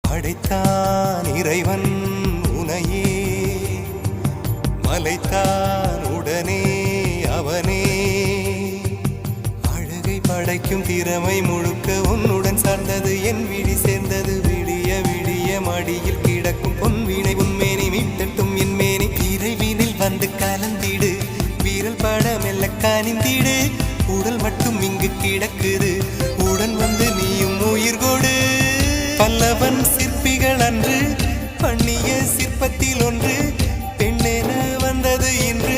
படைத்தான் இறைவன் உனையே, மலைத்தான் உடனே அவனே. அழகை படைக்கும் திறமை முழுக்க உன்னுடன் சார்ந்தது, என் விழி சேர்ந்தது. விடிய விடிய மடியில் கிடக்கும் பொன்வினை உன்மேனி மீட்டட்டும் என் மேனி. இறைவினில் வந்து கலந்திடு, வீரல் பட மெல்ல கனிந்திடு. உடல் மட்டும் இங்கு கிடக்குது, உடன் வந்து நீயும் உயிர் கொடு. பல்லவன் சிற்பிகள் அன்று பண்ணிய சிற்பத்தில் ஒன்று, பெண்ணென வந்தது இன்று.